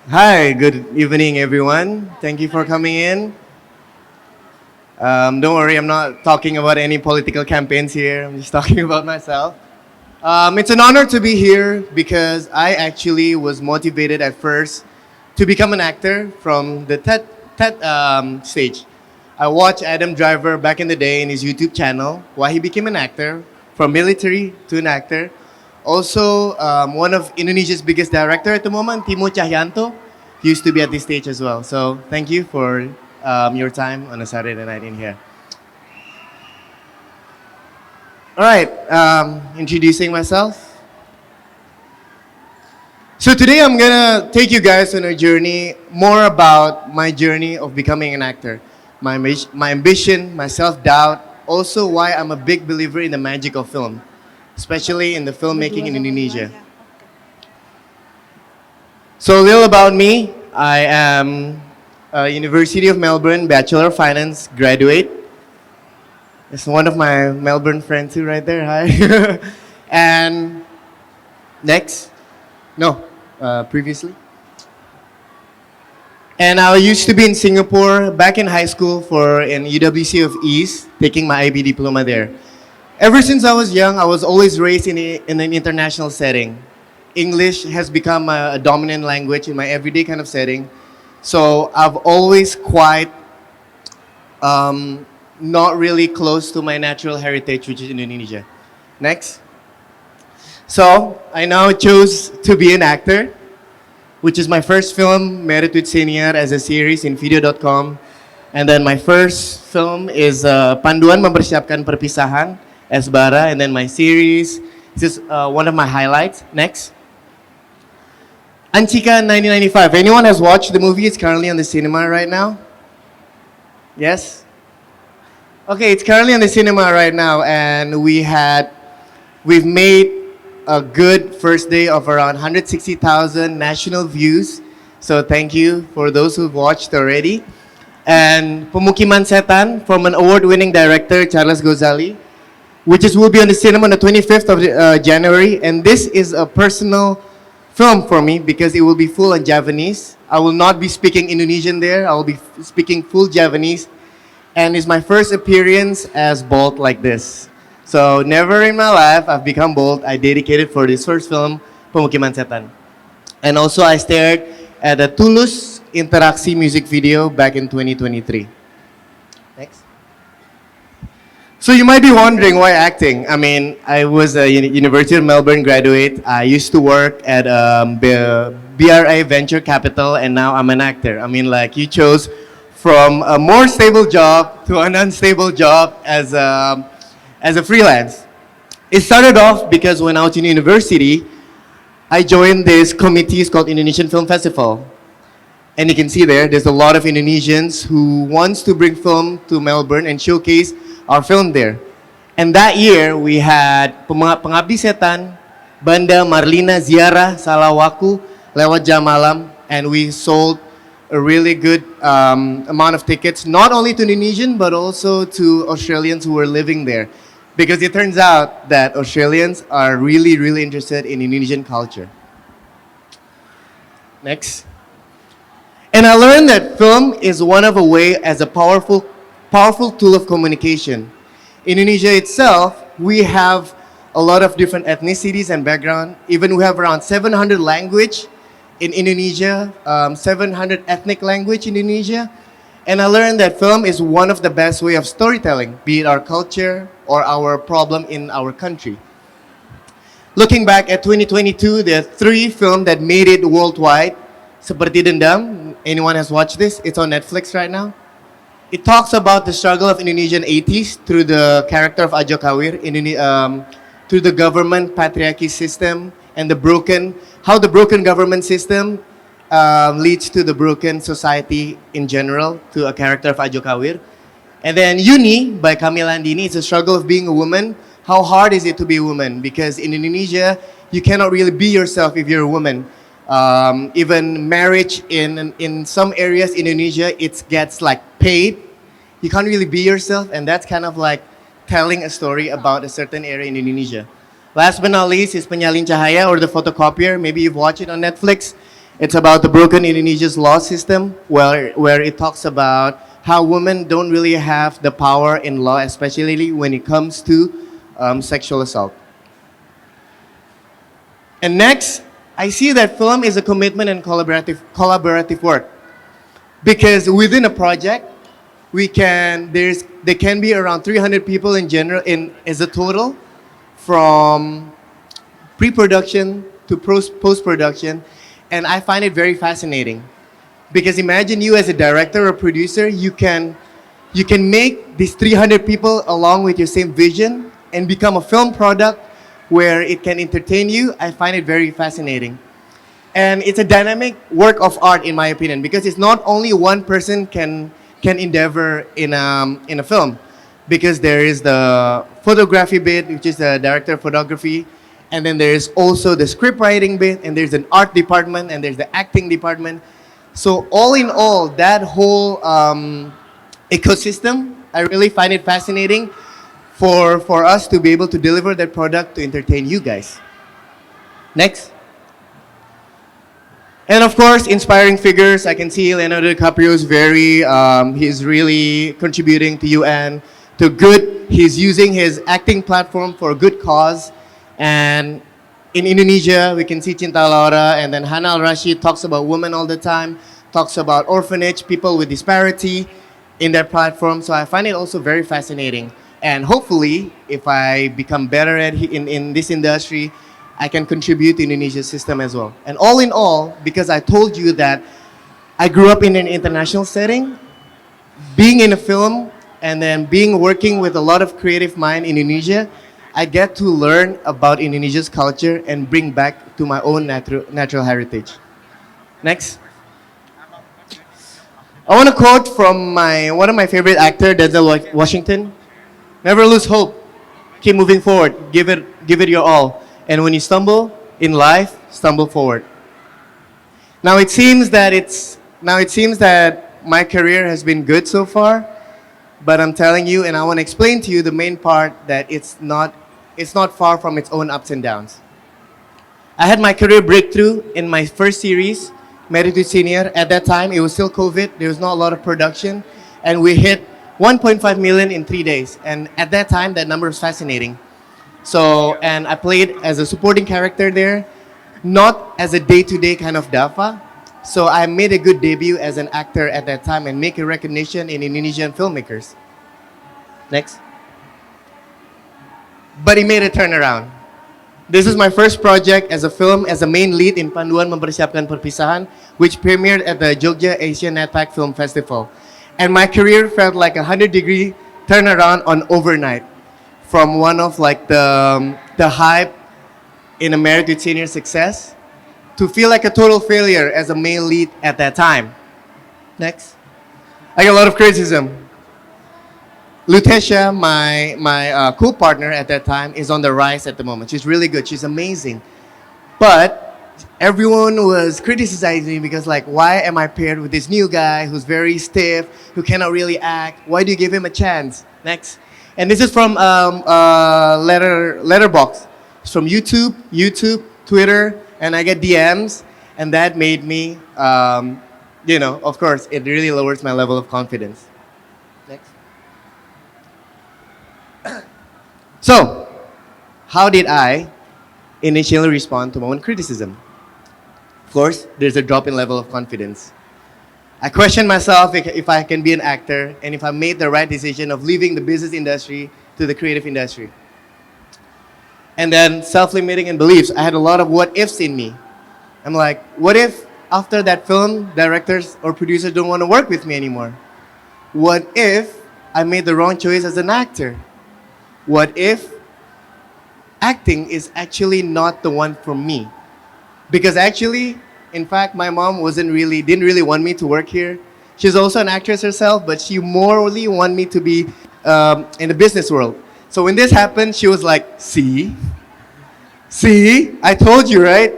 Hi, good evening, everyone. Thank you for coming in. Don't worry, I'm not talking about any political campaigns here. I'm just talking about myself. It's an honor to be here because I actually was motivated at first to become an actor from the TED stage. I watched Adam Driver back in the day in his YouTube channel, why he became an actor, from military to an actor. Also, one of Indonesia's biggest director at the moment, Timo Cahyanto, used to be at this stage as well. So thank you for your time on a Saturday night in here. All right, introducing myself. So today I'm gonna take you guys on a journey more about my journey of becoming an actor, my ambition, my self-doubt, also why I'm a big believer in the magic of film, especially in the filmmaking in Indonesia. So a little about me. I am a University of Melbourne Bachelor of Finance graduate. It's one of my Melbourne friends too right there, hi. And next, no, previously. And I used to be in Singapore back in high school for in UWC of East, taking my IB diploma there. Ever since I was young, I was always raised in an international setting. English has become a dominant language in my everyday kind of setting. So I've always quite not really close to my natural heritage, which is Indonesia. Next. So I now chose to be an actor, which is my first film, Merit with Senior, as a series in video.com. And then my first film is Panduan Mempersiapkan Perpisahan, as Bara. And then my series, this is one of my highlights. Next. Anchika 1995. Anyone has watched the movie? It's currently on the cinema right now. Yes? Okay, it's currently on the cinema right now, and we've made a good first day of around 160,000 national views. So thank you for those who've watched already. And Pemukiman Setan from an award-winning director, Charles Gozali, which will be on the cinema on the 25th of January. And this is a personal film for me because it will be full in Javanese. I will not be speaking Indonesian there. I will be speaking full Javanese. And it's my first appearance as bald like this. So never in my life I've become bald. I dedicated for this first film, Pemukiman Setan. And also I starred at a Tulus Interaksi music video back in 2023. Next. So you might be wondering why acting. I mean, I was a University of Melbourne graduate. I used to work at BRA Venture Capital, and now I'm an actor. I mean, like you chose from a more stable job to an unstable job as a freelance. It started off because when I was in university, I joined this committee called Indonesian Film Festival. And you can see there's a lot of Indonesians who wants to bring film to Melbourne and showcase our film there. And that year we had Pengabdi Setan, Banda Marlina Ziarah Salawaku lewat jam malam, and we sold a really good amount of tickets, not only to Indonesian but also to Australians who were living there. Because it turns out that Australians are really, really interested in Indonesian culture. Next. And I learned that film is one of a way as a powerful tool of communication. In Indonesia itself, we have a lot of different ethnicities and background. Even we have around 700 language in Indonesia, 700 ethnic language in Indonesia. And I learned that film is one of the best way of storytelling, be it our culture or our problem in our country. Looking back at 2022, there are 3 films that made it worldwide. Seperti Dendam, anyone has watched this? It's on Netflix right now. It talks about the struggle of Indonesian 80s through the character of Ajo Kawir, through the government patriarchy system and how the broken government system leads to the broken society in general, to a character of Ajo Kawir. And then Uni by Camila Andini, it's a struggle of being a woman. How hard is it to be a woman? Because in Indonesia, you cannot really be yourself if you're a woman. Even marriage in some areas in Indonesia, it gets like paid. You can't really be yourself, and that's kind of like telling a story about a certain area in Indonesia. Last but not least is Penyalin Cahaya, or The Photocopier. Maybe you've watched it on Netflix. It's about the broken Indonesia's law system, where it talks about how women don't really have the power in law, especially when it comes to sexual assault. And next, I see that film is a commitment and collaborative work. Because within a project, there can be around 300 people in general as a total, from pre-production to post-production, and I find it very fascinating. Because imagine you as a director or producer, you can make these 300 people along with your same vision and become a film product where it can entertain you. I find it very fascinating. And it's a dynamic work of art, in my opinion, because it's not only one person can endeavor in a film, because there is the photography bit, which is the director of photography, and then there's also the script writing bit, and there's an art department, and there's the acting department. So all in all, that whole ecosystem, I really find it fascinating for us to be able to deliver that product to entertain you guys. Next. And of course, inspiring figures. I can see Leonardo DiCaprio is he's really contributing to UN, to good. He's using his acting platform for a good cause. And in Indonesia, we can see Cinta Laura, and then Hana Al-Rashid talks about women all the time, talks about orphanage, people with disparity in their platform. So I find it also very fascinating. And hopefully, if I become better in this industry, I can contribute to Indonesia's system as well. And all in all, because I told you that I grew up in an international setting, being in a film and then working with a lot of creative mind in Indonesia, I get to learn about Indonesia's culture and bring back to my own natural heritage. Next. I want to quote from one of my favorite actors, Denzel Washington. Never lose hope. Keep moving forward. Give it your all. And when you stumble in life, stumble forward. Now it seems that my career has been good so far, but I'm telling you, and I want to explain to you the main part, that it's not far from its own ups and downs. I had my career breakthrough in my first series, Married to Senior. At that time, it was still COVID. There was not a lot of production, and we hit 1.5 million in 3 days. And at that time, that number was fascinating. So, and I played as a supporting character there, not as a day-to-day kind of Daffa. So I made a good debut as an actor at that time and make a recognition in Indonesian filmmakers. Next. But he made a turnaround. This is my first project as a film, as a main lead in Panduan Mempersiapkan Perpisahan, which premiered at the Jogja Asian-Netpac Film Festival. And my career felt like a 100-degree turnaround on overnight. From one of like the hype in a Married with Senior success to feel like a total failure as a male lead at that time. Next. I got a lot of criticism. Lutetia, my co-partner at that time, is on the rise at the moment. She's really good. She's amazing. But everyone was criticizing me because, like, why am I paired with this new guy who's very stiff, who cannot really act? Why do you give him a chance? Next. And this is from Letterboxd. It's from YouTube, Twitter, and I get DMs, and that made me, of course, it really lowers my level of confidence. Next. So, how did I initially respond to my own criticism? Of course, there's a drop in level of confidence. I questioned myself if I can be an actor and if I made the right decision of leaving the business industry to the creative industry. And then self-limiting and beliefs. I had a lot of what ifs in me. I'm like, what if after that film, directors or producers don't want to work with me anymore? What if I made the wrong choice as an actor? What if acting is actually not the one for me? Because actually, in fact, my mom didn't really want me to work here. She's also an actress herself, but she morally wanted me to be in the business world. So when this happened, she was like, see, I told you, right?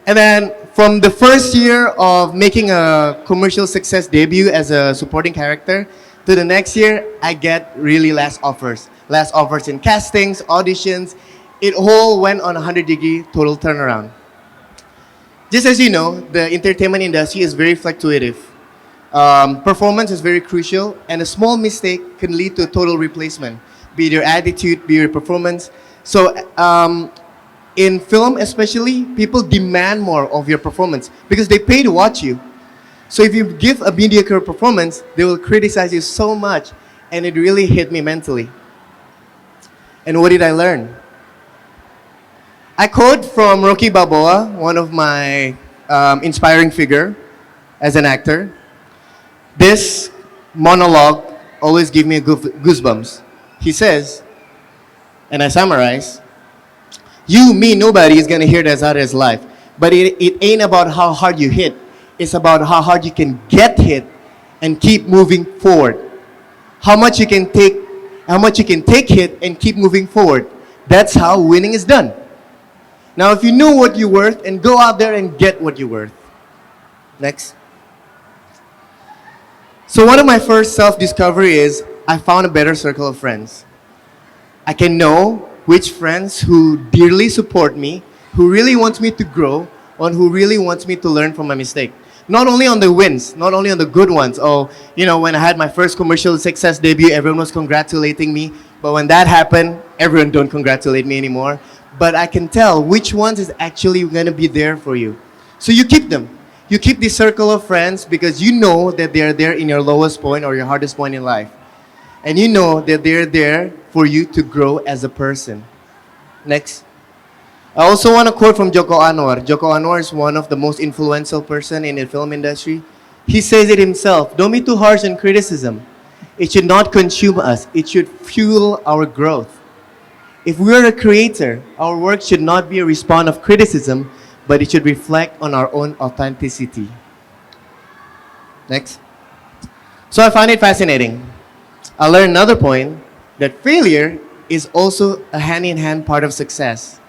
And then from the first year of making a commercial success debut as a supporting character, to the next year, I get really less offers in castings, auditions. It all went on a 100-degree total turnaround. Just as you know, the entertainment industry is very fluctuative. Performance is very crucial, and a small mistake can lead to a total replacement, be it your attitude, be it your performance. So, in film especially, people demand more of your performance because they pay to watch you. So if you give a mediocre performance, they will criticize you so much, and it really hit me mentally. And what did I learn? I quote from Rocky Balboa, one of my inspiring figure as an actor. This monologue always gives me goosebumps. He says, and I summarize, you, me, nobody is gonna hit as hard as life. But it ain't about how hard you hit. It's about how hard you can get hit and keep moving forward. How much you can take hit and keep moving forward. That's how winning is done. Now, if you know what you're worth, and go out there and get what you're worth. Next. So one of my first self-discovery is I found a better circle of friends. I can know which friends who dearly support me, who really wants me to grow, and who really wants me to learn from my mistake. Not only on the wins, not only on the good ones. Oh, you know, when I had my first commercial success debut, everyone was congratulating me. But when that happened, everyone don't congratulate me anymore. But I can tell which ones is actually going to be there for you. So you keep them. You keep this circle of friends because you know that they're there in your lowest point or your hardest point in life. And you know that they're there for you to grow as a person. Next. I also want to quote from Joko Anwar. Joko Anwar is one of the most influential person in the film industry. He says it himself, don't be too harsh on criticism. It should not consume us. It should fuel our growth. If we are a creator, our work should not be a response of criticism, but it should reflect on our own authenticity. Next. So I find it fascinating. I learned another point, that failure is also a hand-in-hand part of success.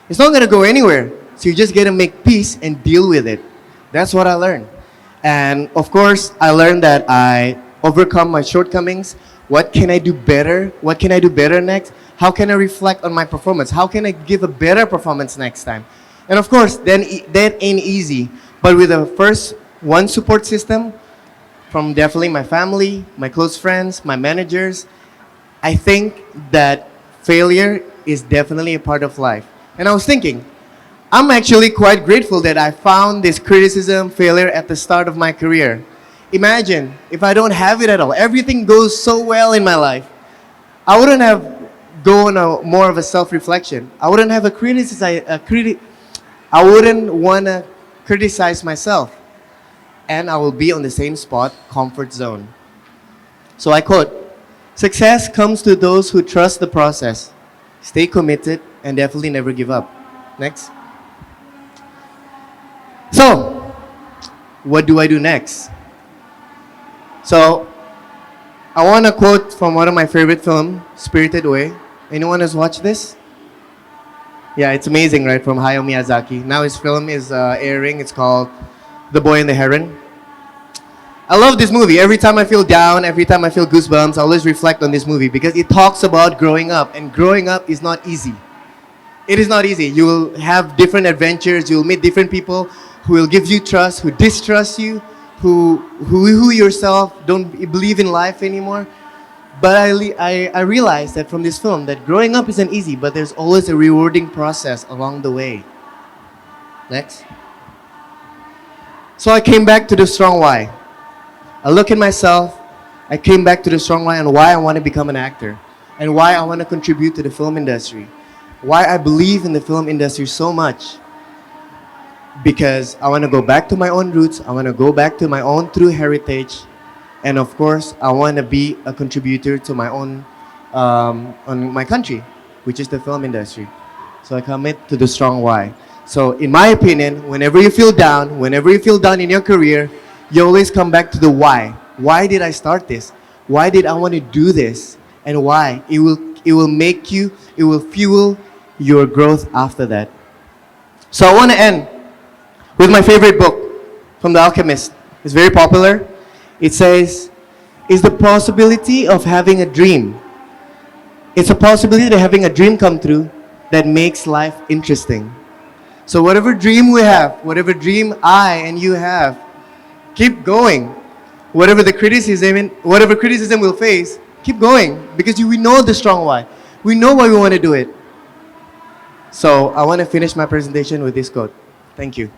It's not going to go anywhere, so you just got to make peace and deal with it. That's what I learned. And of course, I learned that I overcome my shortcomings. What can I do better? What can I do better next? How can I reflect on my performance? How can I give a better performance next time? And of course, then that ain't easy. But with the first one support system, from definitely my family, my close friends, my managers, I think that failure is definitely a part of life. And I was thinking, I'm actually quite grateful that I found this criticism, failure at the start of my career. Imagine if I don't have it at all. Everything goes so well in my life. I wouldn't have gone more of a self-reflection. I wouldn't have I wouldn't want to criticize myself. And I will be on the same spot, comfort zone. So I quote, success comes to those who trust the process, stay committed, and definitely never give up. Next. So, what do I do next? So, I want to quote from one of my favorite films, Spirited Away. Anyone has watched this? Yeah, it's amazing, right? From Hayao Miyazaki. Now his film is airing. It's called The Boy and the Heron. I love this movie. Every time I feel down, every time I feel goosebumps, I always reflect on this movie because it talks about growing up. And growing up is not easy. It is not easy. You will have different adventures. You will meet different people who will give you trust, who distrust you, who yourself don't believe in life anymore. But I realized that from this film that growing up isn't easy, but there's always a rewarding process along the way. Next. So I came back to the strong why. I look at myself, I came back to the strong why and why I want to become an actor and why I want to contribute to the film industry. Why I believe in the film industry so much. Because I want to go back to my own roots, I want to go back to my own true heritage, and of course, I want to be a contributor to my own, on my country, which is the film industry. So I commit to the strong why. So in my opinion, whenever you feel down in your career, you always come back to the why. Why did I start this? Why did I want to do this? And why? It will fuel your growth after that. So I want to end with my favorite book from The Alchemist. It's very popular. It says, it's the possibility of having a dream. It's a possibility of having a dream come true that makes life interesting. So whatever dream we have, whatever dream I and you have, keep going. Whatever criticism we'll face, keep going because we know the strong why. We know why we want to do it. So I want to finish my presentation with this quote. Thank you.